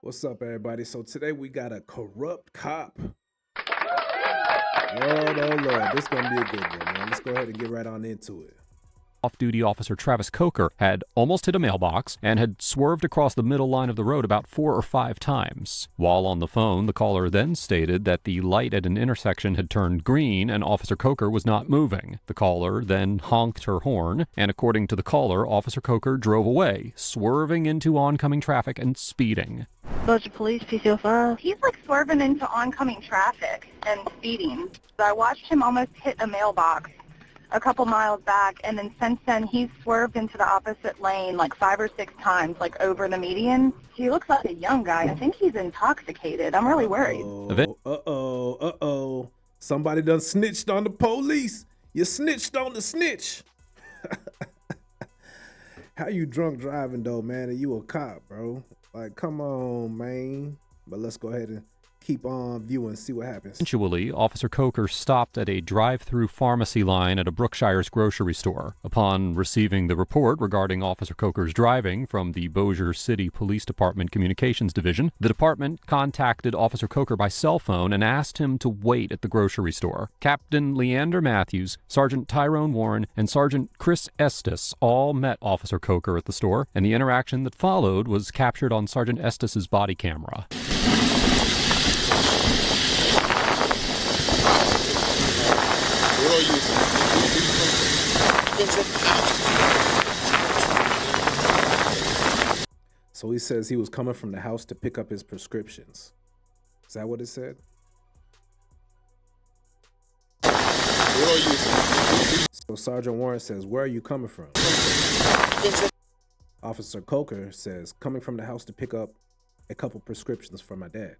What's up, everybody? So today we got a corrupt cop. Lord, oh Lord, this is gonna be a good one, man. Let's go ahead and get right on into it. Off-duty officer Travis Coker had almost hit a mailbox and had swerved across the middle line of the road about 4 or 5 times. While on the phone, the caller then stated that the light at an intersection had turned green and Officer Coker was not moving. The caller then honked her horn, and according to the caller, Officer Coker drove away, swerving into oncoming traffic and speeding. Bossier Police, PCO5. He's like swerving into oncoming traffic and speeding. I watched him almost hit a mailbox a couple miles back, and then since then he's swerved into the opposite lane like 5 or 6 times, like over the median. He looks like a young guy. I think he's intoxicated. I'm really worried. Uh-oh. Somebody done snitched on the police. You snitched on the snitch. How you drunk driving though, man? And you a cop, bro? Like, come on, man. But let's go ahead and keep on viewing and see what happens. Eventually, Officer Coker stopped at a drive-through pharmacy line at a Brookshire's grocery store. Upon receiving the report regarding Officer Coker's driving from the Bossier City Police Department Communications Division, the department contacted Officer Coker by cell phone and asked him to wait at the grocery store. Captain Leander Matthews, Sergeant Tyrone Warren, and Sergeant Chris Estes all met Officer Coker at the store, and the interaction that followed was captured on Sergeant Estes' body camera. So he says he was coming from the house to pick up his prescriptions. Is that what it said? So Sergeant Warren says, "Where are you coming from?" Officer Coker says, "Coming from the house to pick up a couple prescriptions for my dad."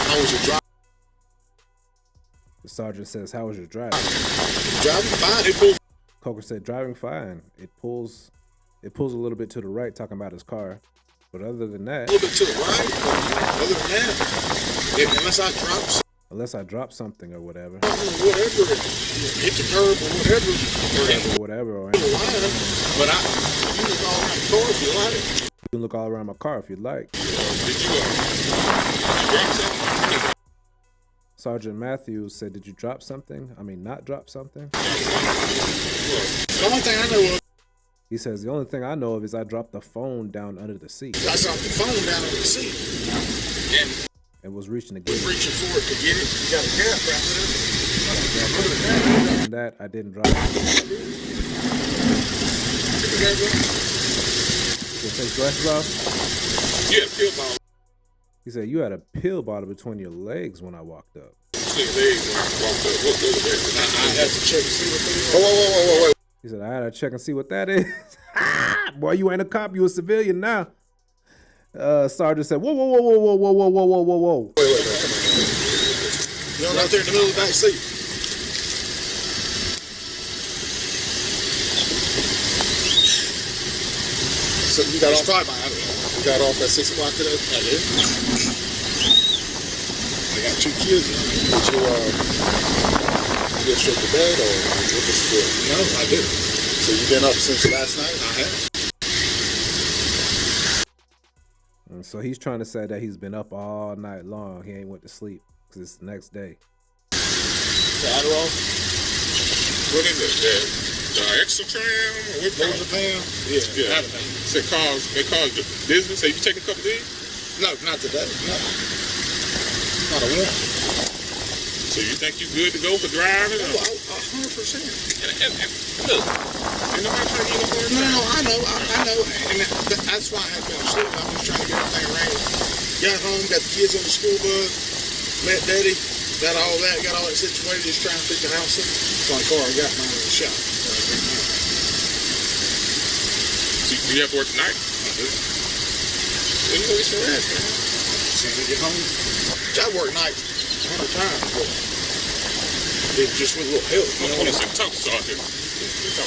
How was your drive? The sergeant says, "How was your drive?" Driving fine. Coker said, "Driving fine. It pulls a little bit to the right," talking about his car. But other than that, A little bit to the right. Other than that, unless I drop something or whatever, whatever, hit the curb or whatever, or but you can look all around the car if you like. you can look all around my car if you'd like. Did you drop something? Sergeant Matthews said, "Did you drop something? I mean, not drop something?" The only thing I know of, He says, "The only thing I know of is I dropped the phone down under the seat." I dropped the phone down on the seat and was reaching to and get it. reaching for it to get it. You got a gap right there. And that I didn't drop it. He take glasses off? Yeah, pill bottle. He said, "You had a pill bottle between your legs when I walked up." I had to check and see what they were. Whoa. He said, "I had to check and see what that is." Boy, you ain't a cop, you a civilian now. Sergeant said, whoa. Wait. You're right there in the middle of the back seat. So you got off? You got off at 6 o'clock today? I did. I got 2 kids. Did you get straight to bed or what was the deal? No, I didn't. So you've been up since last night? I have. And so he's trying to say that he's been up all night long. He ain't went to sleep because it's the next day. The Adderall? What is it? The Exotram or what? Diazepam? Yeah. They cause dizziness. Have you taken a couple of these? No, not today. No. Not a one. So you think you're good to go for driving? Oh, 100%. And look, ain't nobody trying to get up there. No, I know. And that's why I have been asleep. I'm just trying to get everything arranged. Got home, got the kids on the school bus, met Daddy, got all that situated, just trying to pick the house up. So my car, I got mine in the shop. So you have to work tonight? I do. Then you go get some rest, man. As soon as I get home. I work nights 100 times, but it just with a little help. Hold on a second. Talk to Sergeant. What's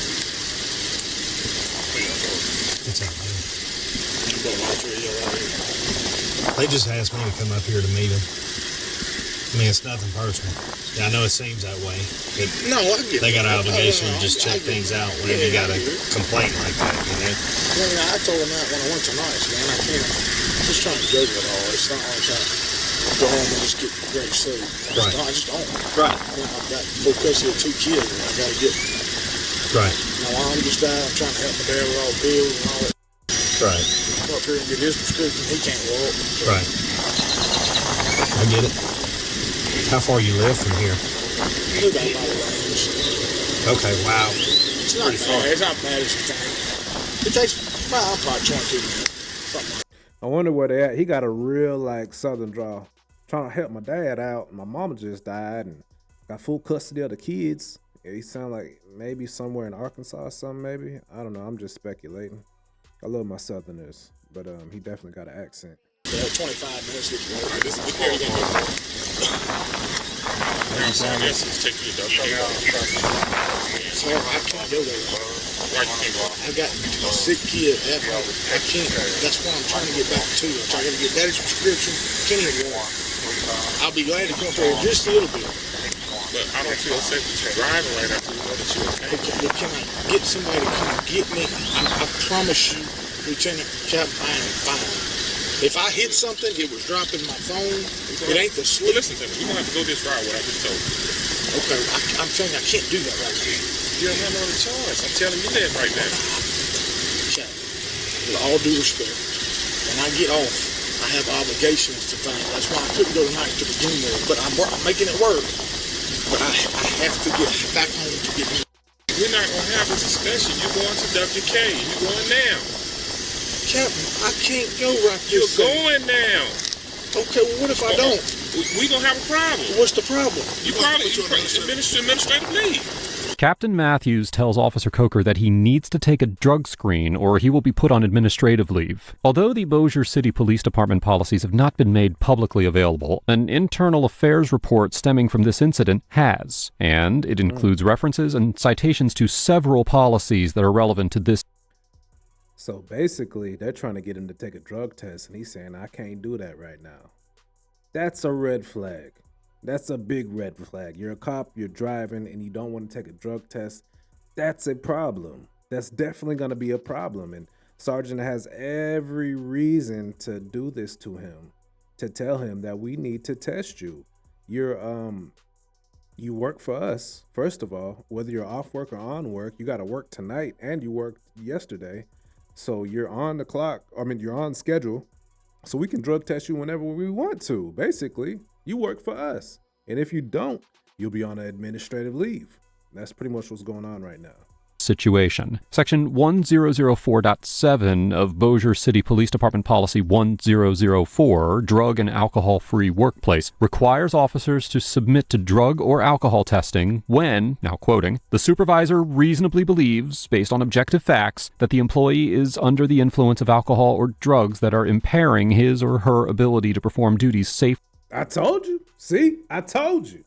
up, man? All 3 of y'all out here. They just asked me to come up here to meet them. I mean, it's nothing personal. Yeah, I know it seems that way. No, I get They got an that. obligation No, to just check things out whenever you got a complaint like that, you know? I told him that when I went tonight, man. I can't. I'm just trying to juggle it all. It's not like I go home and just get great sleep. I just don't. Right. You know, I've got full custody of 2 kids, and I got to get. Right. My mom just died. I'm trying to help my dad with all the bills and all that. Right. Come up here and get his prescription. He can't walk. So. Right. I get it. How far you live from here? We live out by the range. Okay, wow. It's not bad. It's not bad as you think. It takes probably 22 minutes. Something like that. I wonder where they at. He got a real like southern drawl. Trying to help my dad out. My mama just died and got full custody of the kids. Yeah, he sound like maybe somewhere in Arkansas or something, maybe. I don't know. I'm just speculating. I love my southerners, but he definitely got an accent. Yeah, 25 minutes. This is the take you to So I can't go there. I got a sick kid at home. I can't. That's why I'm trying to get back to it. I'm trying to get daddy's prescription. Can't even walk. I'll be glad to come up there just a little bit. But I don't feel safe that you're driving right after you know that you're okay. But can I get somebody to come get me? I promise you, Lieutenant Captain, I am fine. If I hit something, it was dropping my phone. It ain't the sleep. Well, listen to me. We're going to have to go this route, what I just told you. Okay, I'm telling you, I can't do that right now. You don't have no other choice. I'm telling you that right now. Captain, with all due respect, when I get off, I have obligations to find. That's why I couldn't go tonight to begin with. But I'm making it work. But I have to get back home to get me. We're not going to have this discussion. You're going to WK. You're going now. Captain, I can't go right You're this second. going now. Okay, well, what if I don't? We're going to have a problem. What's the problem? You probably administrative leave. Captain Matthews tells Officer Coker that he needs to take a drug screen or he will be put on administrative leave. Although the Bossier City Police Department policies have not been made publicly available, an internal affairs report stemming from this incident has, and it includes references and citations to several policies that are relevant to this. So basically, they're trying to get him to take a drug test, and he's saying, I can't do that right now. That's a red flag. That's a big red flag. You're a cop, you're driving, and you don't want to take a drug test. That's a problem. That's definitely going to be a problem. And Sergeant has every reason to do this to him, to tell him that we need to test you. You work for us, first of all. Whether you're off work or on work, you got to work tonight, and you worked yesterday. So you're on the clock. You're on schedule. So we can drug test you whenever we want to. Basically, you work for us. And if you don't, you'll be on an administrative leave. That's pretty much what's going on right now. Situation. Section 1004.7 of Bossier City Police Department Policy 1004, Drug and Alcohol-Free Workplace, requires officers to submit to drug or alcohol testing when, now quoting, the supervisor reasonably believes, based on objective facts, that the employee is under the influence of alcohol or drugs that are impairing his or her ability to perform duties safely. I told you. See? I told you.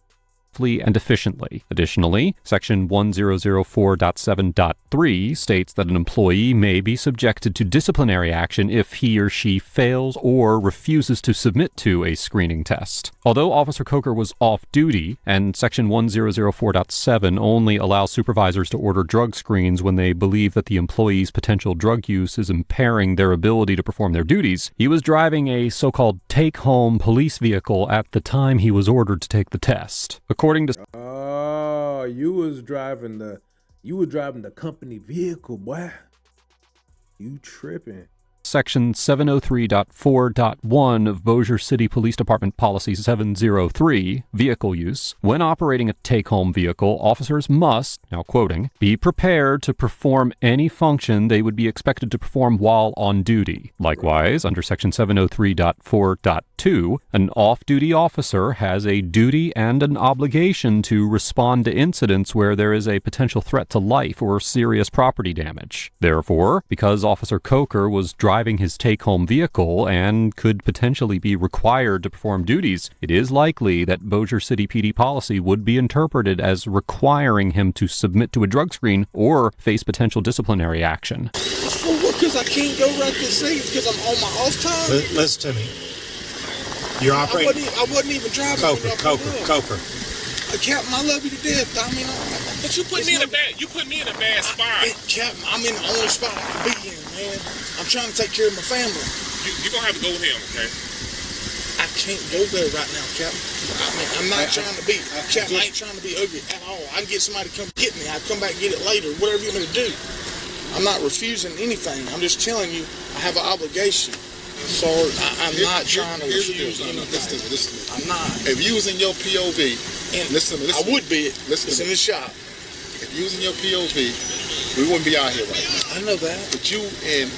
And efficiently. Additionally, Section 1004.7.3 states that an employee may be subjected to disciplinary action if he or she fails or refuses to submit to a screening test. Although Officer Coker was off duty, and Section 1004.7 only allows supervisors to order drug screens when they believe that the employee's potential drug use is impairing their ability to perform their duties, he was driving a so-called take-home police vehicle at the time he was ordered to take the test. According to you were driving the company vehicle, boy. You tripping. Section 703.4.1 of Bossier City Police Department Policy 703, Vehicle Use, when operating a take-home vehicle, officers must, now quoting, be prepared to perform any function they would be expected to perform while on duty. Likewise, under Section 703.4.2, an off-duty officer has a duty and an obligation to respond to incidents where there is a potential threat to life or serious property damage. Therefore, because Officer Coker was driving his take-home vehicle and could potentially be required to perform duties, it is likely that Bossier City PD policy would be interpreted as requiring him to submit to a drug screen or face potential disciplinary action. For what? Because I can't go right this second because I'm on my off time? Listen to me. You're operating. I wasn't even driving. when y'all pulled up. Coker. Captain, I love you to death. I mean, But you put me in a bad spot. Captain, I'm in the only spot I can be in, man. I'm trying to take care of my family. You're gonna have to go with him, okay? I can't go there right now, Captain. I mean, I'm not trying to be, Captain, I ain't trying to be ugly at all. I can get somebody to come get me. I'll come back and get it later, whatever you want me to do. I'm not refusing anything. I'm just telling you, I have an obligation. So I'm not trying to refuse anything. Listen. I'm not. If you was in your POV, And listen. I would be. Listen. It's in the shop. If you was in your POV, we wouldn't be out here right now. I know that. But you in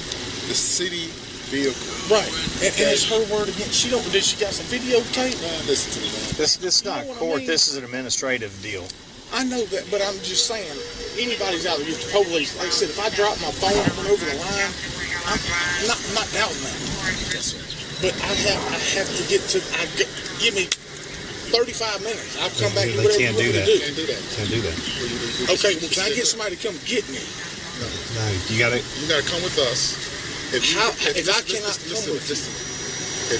the city vehicle. Right. And it's her word against. She got some videotape? Listen to me, man. This is not You know what I court. mean? This is an administrative deal. I know that, but I'm just saying, anybody's out there, the police, like I said, if I drop my phone and went over the line, I'm not doubting that. But I have to get to, give me 35 minutes. I'll come back and whatever you want me to do. Can't do that. Can't do that. Okay, well, can I get somebody to come get me? No, you gotta come with us. If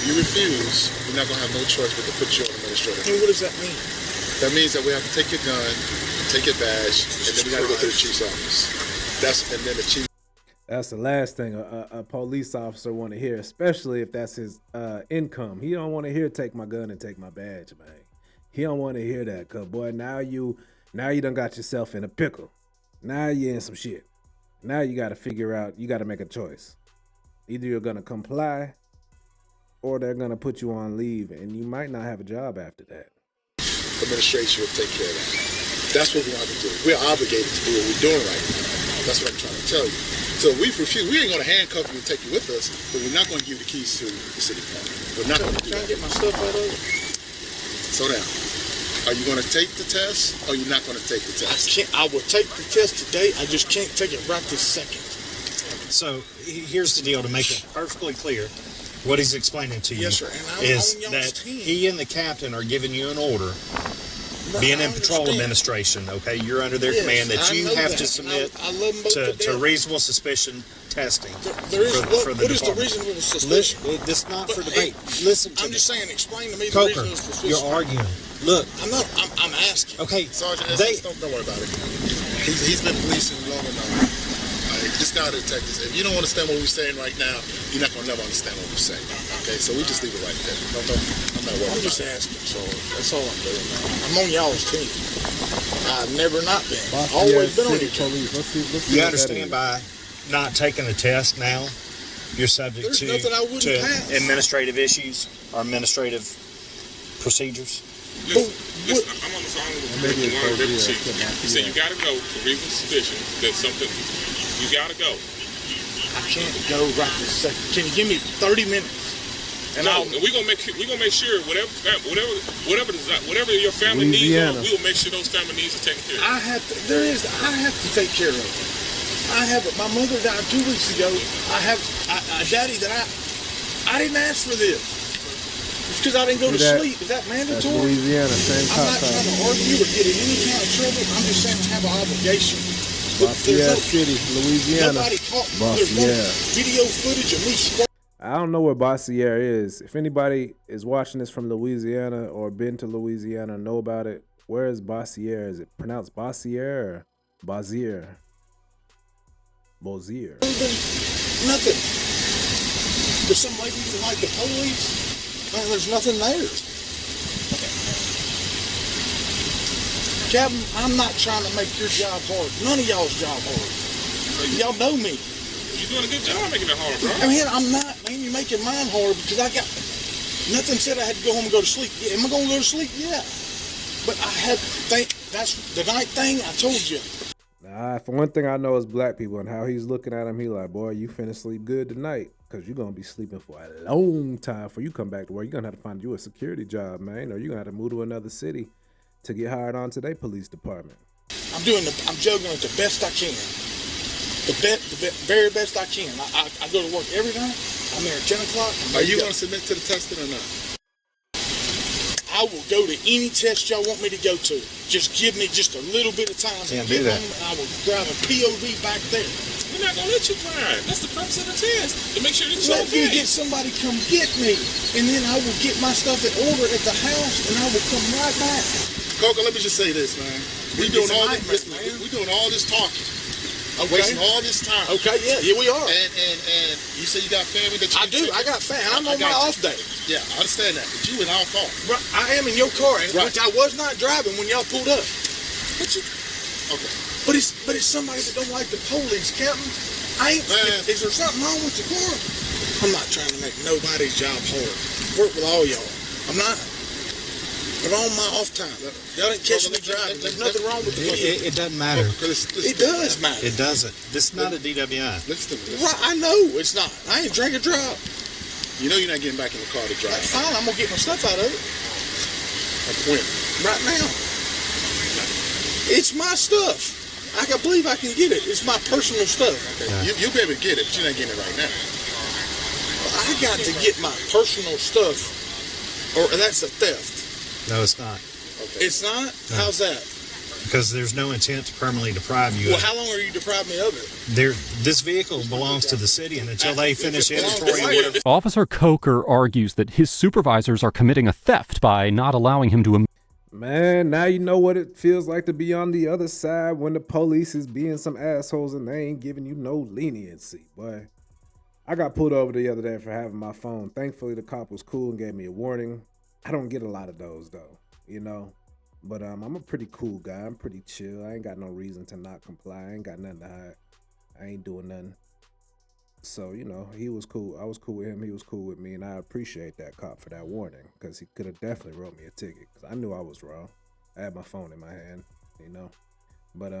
you refuse, we're not gonna have no choice but to put you on administrative. And what does that mean? That means that we have to take your gun, take your badge, and then we gotta go to the chief's office. And then the chief. That's the last thing a police officer want to hear, especially if that's his income. He don't want to hear take my gun and take my badge, man. He don't want to hear that, cause boy, now you done got yourself in a pickle. Now you in some shit. Now you got to figure out. You got to make a choice. Either you're gonna comply, or they're gonna put you on leave, and you might not have a job after that. Administration will take care of that. That's what we have to do. We're obligated to do what we're doing right now. That's what I'm trying to tell you. So we refuse. We ain't going to handcuff you and take you with us, but we're not going to give you the keys to the city park. We're not going to do that. Can I get my stuff out of it? So now, are you going to take the test, or are you not going to take the test? I will take the test today. I just can't take it right this second. So here's the deal to make it perfectly clear. What he's explaining to you Yes, sir. And I'm is on y'all's that team. he and the captain are giving you an order, No, being I in patrol understand. administration, okay? You're under their Yes, command that I you know have that. to submit I love them both to death. reasonable suspicion testing. There is, for the what is the department. reasonable suspicion? This is not But, for debate. hey, Listen to I'm me. just saying, explain to me the Coker, reasonable suspicion. you're arguing. Look, I'm asking. okay, Sergeant, don't worry about it. He's been policing long enough. This guy, the detectives, if you don't understand what we're saying right now, you're not going to never understand what we're saying. Okay, so we just leave it right there. I'm not worried I'm just about it. asking, so that's all I'm doing, man. I'm on y'all's team. I've never not been. Boss, Always yeah, been on city your team. police. Let's see you what that understand is. by not taking the test now, you're subject There's nothing I wouldn't to pass. administrative issues or administrative procedures. Listen, I'm on the phone with Maybe it's one of the crazy, chief. yeah, He said you gotta go for reasonable suspicion that something. You gotta go. I can't go right this second. Can you give me 30 minutes? And We're gonna make sure whatever your family Louisiana. needs are, we will make sure those family needs are taken care of. I have to take care of it. My mother died 2 weeks ago. I have a daddy that I didn't ask for this. It's because I didn't go to sleep. Is that That's mandatory? Louisiana, same I'm not trying to argue or get in any kind of trouble. I'm just saying I have an obligation. But Bossier City, Louisiana. nobody caught me. There's no Bossier. video footage of me squirting. I don't know where Bossier is. If anybody is watching this from Louisiana or been to Louisiana, know about it. Where is Bossier? Is it pronounced Bossier or Bossier? Bossier. Nothing. There's some lady who like the police. Man, there's nothing there. Captain, I'm not trying to make your job hard. None of y'all's job hard. Y'all know me. You're doing a good job making it hard, bro. I mean, I'm not, man. You're making mine hard because I got nothing said I had to go home and go to sleep. Yeah, am I going to go to sleep? Yeah. But I had to think that's the night thing I told you. Nah, for one thing I know is black people and how he's looking at him, he like, boy, you finna sleep good tonight because you're going to be sleeping for a long time before you come back to work. You're going to have to find you a security job, man, or you're going to have to move to another city to get hired onto their police department. I'm juggling it the best I can. The very best I can. I go to work every night. I'm there at 10 o'clock. Are you going to submit to the testing or not? I will go to any test y'all want me to go to. Just give me just a little bit of time. Can't do that. I will grab a POV back there. we're not gonna let you drive. That's the purpose of the test, to make sure that you're Let me okay. get somebody come get me, and then I will get my stuff in order at the house, and I will come right back. Coco, let me just say this, man. We doing all this, man. We doing all this talking. I'm wasting all this time. Okay, yeah, we are. And you say you got family that you I do. I got family. I'm on my off day. Yeah, I understand that. But you in our car. Right. I am in your car, which I was not driving when y'all pulled up. But you. Okay. But it's somebody that don't like the police, Captain. Is there something wrong with your car? I'm not trying to make nobody's job hard. Work with all y'all. I'm not. But on my off time, y'all didn't catch me driving. There's nothing wrong with the It doesn't matter. It does matter. It doesn't. This is not a DWI. Listen to me. Right, I know it's not. I ain't drink or drive. You know you're not getting back in the car to drive. That's fine. I'm gonna get my stuff out of it. When? Right now. It's my stuff. I can believe I can get it. It's my personal stuff. Okay. Yeah. You'll be able to get it, but you're not getting it right now. I got to get my personal stuff, or that's a theft. No, it's not. Okay. It's not? No. How's that? Because there's no intent to permanently deprive you of it. Well, how long are you depriving me of it? This vehicle belongs to the city, and until they finish inventory and whatever. Officer Coker argues that his supervisors are committing a theft by not allowing him to... Man, now you know what it feels like to be on the other side when the police is being some assholes and they ain't giving you no leniency, boy. I got pulled over the other day for having my phone. Thankfully, the cop was cool and gave me a warning. I don't get a lot of those though, you know, but I'm a pretty cool guy. I'm pretty chill. I ain't got no reason to not comply. I ain't got nothing to hide. I ain't doing nothing. So, you know, he was cool. I was cool with him. He was cool with me. And I appreciate that cop for that warning, because he could have definitely wrote me a ticket, because I knew I was wrong. I had my phone in my hand, you know, but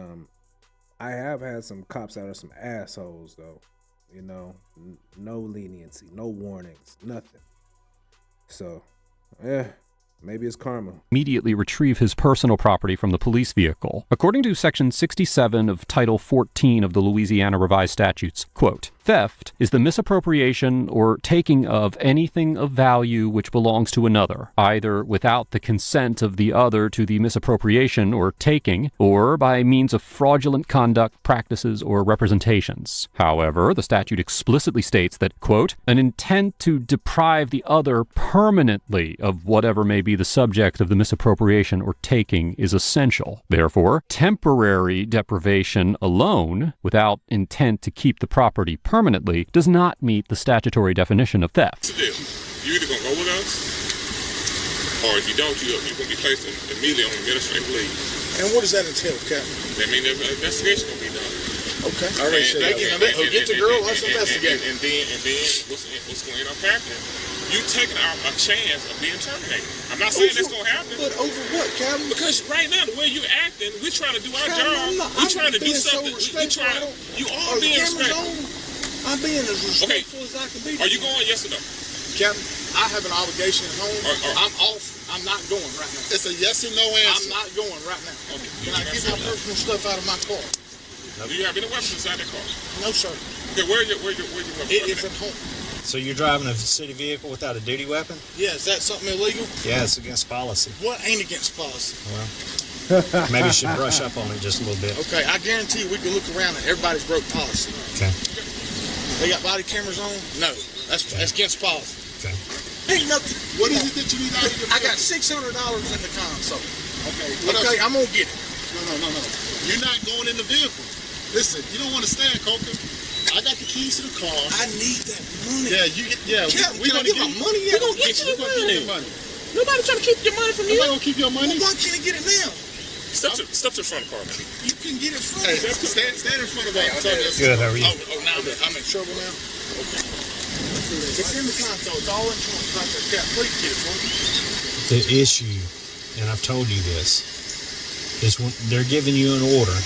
I have had some cops that are some assholes though, you know, no leniency, no warnings, nothing. So yeah, maybe it's karma. Immediately retrieve his personal property from the police vehicle. According to Section 67 of Title 14 of the Louisiana Revised Statutes, quote, theft is the misappropriation or taking of anything of value which belongs to another, either without the consent of the other to the misappropriation or taking, or by means of fraudulent conduct, practices, or representations. However, the statute explicitly states that, quote, an intent to deprive the other permanently of whatever may be the subject of the misappropriation or taking is essential. Therefore, temporary deprivation alone, without intent to keep the property permanently, does not meet the statutory definition of theft. You either gonna go with us, or if you don't, you're gonna be placed immediately on administrative leave. And what does that entail, Captain? That means the investigation gonna be done. Okay. All right. Get the girl. Let's investigate. And then what's gonna end up happening? You taking a chance of being terminated. I'm not saying that's gonna happen. But over what, Captain? Because right now the way you're acting, we're trying to do our job. We're trying to do something. You are being respectful. I'm being as respectful as I can be. Are you going? Yes or no? Captain, I have an obligation at home. I'm off. I'm not going right now. It's a yes or no answer. I'm not going right now. Okay. Can I get my personal stuff out of my car? Do you have any weapons inside that car? No, sir. Okay, where your weapons? It's at home. So you're driving a city vehicle without a duty weapon? Yeah, is that something illegal? Yeah, it's against policy. What ain't against policy? Well, maybe you should brush up on it just a little bit. Okay, I guarantee you we can look around and everybody's broke policy. Okay. They got body cameras on? No, that's against policy. Okay. Ain't nothing. What is it that you need out of your I got $600 in the console. Okay, I'm gonna get it. No. You're not going in the vehicle. Listen, you don't understand, Coker. I got the keys to the car. I need that money. Yeah, we're gonna get my money. We're gonna get you the money. Nobody trying to keep your money from you. Nobody gonna keep your money. Well, why can't I get it now? Step to the front of the car, man. You can get it from me. Stand in front of us. Good, how are you? Now I'm in trouble now? Okay. It's in the console. It's all insurance right there. Cap, please get it for me. The issue, and I've told you this, is when they're giving you an order.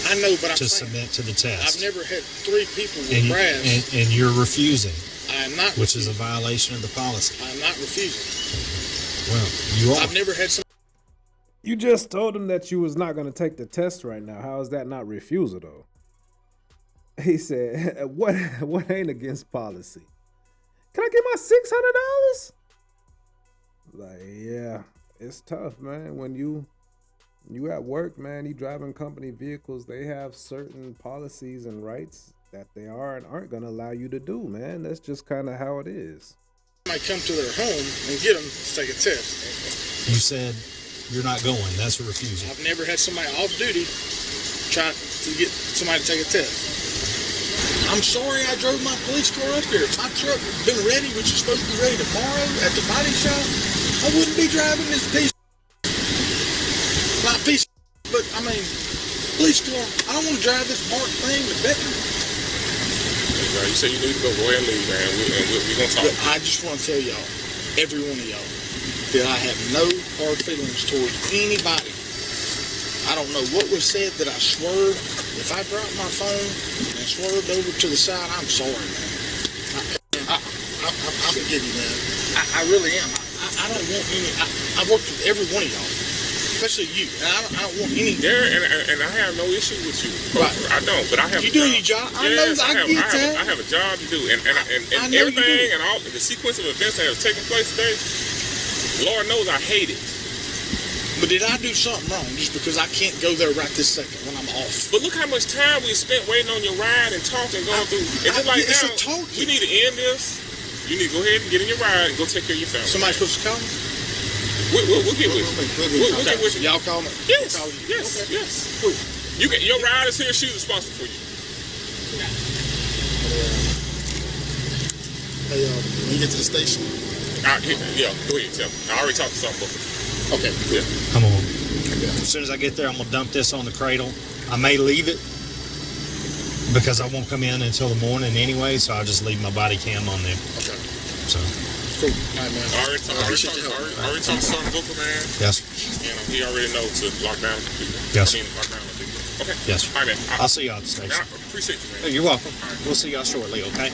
I know, but to submit to the test. I've never had 3 people with brass. And you're refusing. I am not. Which is a violation of the policy. I'm not refusing. Well, you are. I've never had some. You just told him that you was not going to take the test right now. How is that not refusal though? He said, "What ain't against policy? Can I get my $600?" Like, yeah, it's tough, man. When you at work, man, you driving company vehicles, they have certain policies and rights that they are and aren't going to allow you to do, man. That's just kind of how it is. I might come to their home and get them to take a test. You said you're not going. That's a refusal. I've never had somebody off duty try to get somebody to take a test. I'm sorry I drove my police car up here. If my truck had been ready, which is supposed to be ready tomorrow at the body shop, I wouldn't be driving this piece. Not piece, but I mean, police car. I don't want to drive this marked thing to Beckman. You say you need to go ahead and leave, man. We're going to talk. But I just want to tell y'all, every one of y'all, that I have no hard feelings towards anybody. I don't know what was said that I swerved. If I dropped my phone and swerved over to the side, I'm sorry, man. I forgive you, man. I really am. I don't want any. I've worked with every one of y'all, especially you. And I don't want any. And I have no issue with you. Right. I don't, but I have. You doing your job? Yes, I get that. I have a job to do, and know everything and all the sequence of events that have taken place today. Lord knows I hate it. But did I do something wrong just because I can't go there right this second when I'm off? But look how much time we spent waiting on your ride and talking, going through. It's just like it's now, a talk. we need to end this. You need to go ahead and get in your ride and go take care of your family. Somebody supposed to call me? We'll get with you. We'll get with you. Y'all call me? Yes, Call you. yes, Okay. yes. Cool. Your ride is here. She's responsible for you. Hey, when you get to the station? Yeah, go ahead, tell me. I already talked to something before. Okay, Yeah. Come on. As soon as I get there, I'm going to dump this on the cradle. I may leave it because I won't come in until the morning anyway, so I'll just leave my body cam on there. Okay. So, Cool. All right, man. Already talked to Sergeant Booker, man. yes. And he already knows to lock down the people. Yes. Lock down the people. Okay. Yes. All right, man. I'll see y'all at the station. I appreciate you, man. Oh, you're welcome. We'll see y'all shortly, okay?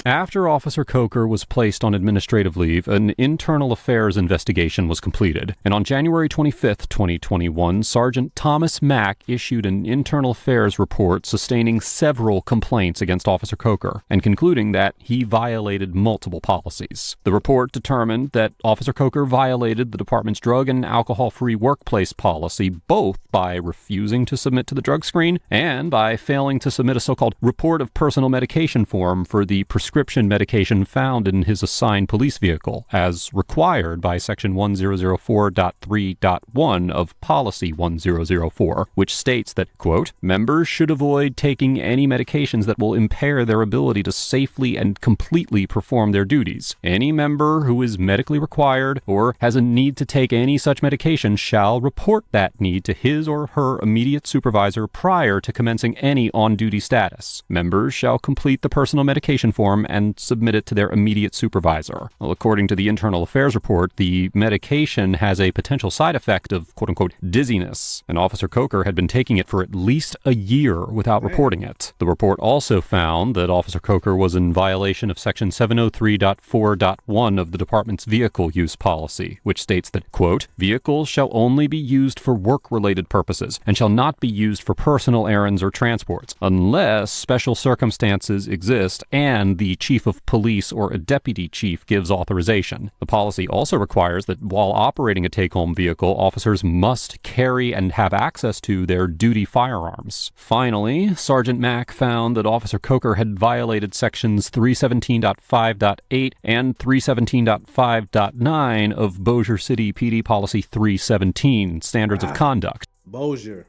After Officer Coker was placed on administrative leave, an internal affairs investigation was completed, and on January 25, 2021, Sergeant Thomas Mack issued an internal affairs report sustaining several complaints against Officer Coker and concluding that he violated multiple policies. The report determined that Officer Coker violated the department's drug and alcohol-free workplace policy both by refusing to submit to the drug screen and by failing to submit a so-called report of personal medication form for the prescription medication found in his assigned police vehicle, as required by Section 1004.3.1 of Policy 1004, which states that, quote, members should avoid taking any medications that will impair their ability to safely and completely perform their duties. Any member who is medically required or has a need to take any such medication shall report that need to his or her immediate supervisor prior to commencing any on-duty status. Members shall complete the personal medication form and submit it to their immediate supervisor. Well, according to the Internal Affairs report, the medication has a potential side effect of quote-unquote dizziness, and Officer Coker had been taking it for at least a year without reporting it. The report also found that Officer Coker was in violation of Section 703.4.1 of the department's vehicle use policy, which states that, quote, vehicles shall only be used for work-related purposes and shall not be used for personal errands or transports, unless special circumstances exist and the chief of police or a deputy chief gives authorization. The policy also requires that while operating a take-home vehicle, officers must carry and have access to their duty firearms. Finally, Sergeant Mack found that Officer Coker had violated Sections 317.5.8 and 317.5.9 of Bossier City PD Policy 317, Standards of Conduct. Bossier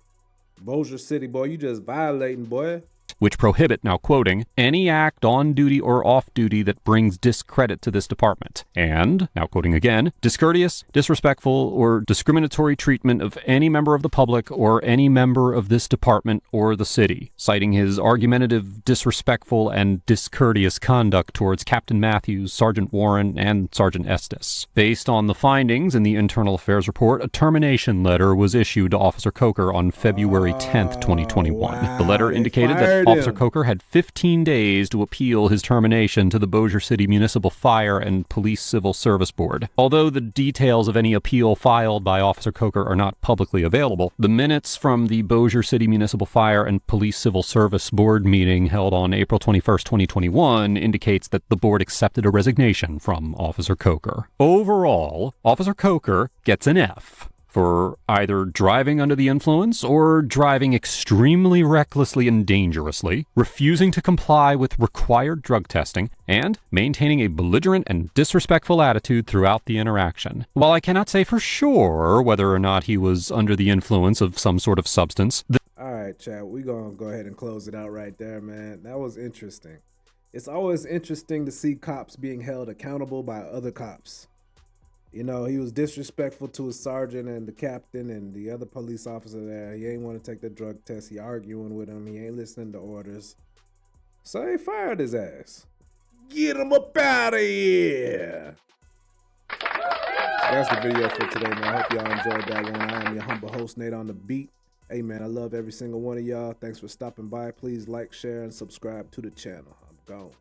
City, boy, you just violating, boy. Which prohibit, now quoting, any act on duty or off duty that brings discredit to this department, and, now quoting again, discourteous, disrespectful, or discriminatory treatment of any member of the public or any member of this department or the city, citing his argumentative, disrespectful, and discourteous conduct towards Captain Matthews, Sergeant Warren, and Sergeant Estes. Based on the findings in the Internal Affairs report, a termination letter was issued to Officer Coker on February 10th, 2021. Wow. The letter indicated that Officer Coker had 15 days to appeal his termination to the Bossier City Municipal Fire and Police Civil Service Board. Although the details of any appeal filed by Officer Coker are not publicly available, the minutes from the Bossier City Municipal Fire and Police Civil Service Board meeting held on April 21st, 2021 indicates that the board accepted a resignation from Officer Coker. Overall, Officer Coker gets an F for either driving under the influence or driving extremely recklessly and dangerously, refusing to comply with required drug testing, and maintaining a belligerent and disrespectful attitude throughout the interaction. While I cannot say for sure whether or not he was under the influence of some sort of substance, All right, Chad, we're going to go ahead and close it out right there, man. That was interesting. It's always interesting to see cops being held accountable by other cops. You know, he was disrespectful to his sergeant and the captain and the other police officer there. He ain't want to take the drug test. He arguing with him. He ain't listening to orders. So they fired his ass. Get him up out of here. So that's the video for today, man. I hope y'all enjoyed that one. I am your humble host, Nate on the Beat. Hey, man, I love every single one of y'all. Thanks for stopping by. Please like, share, and subscribe to the channel. I'm gone.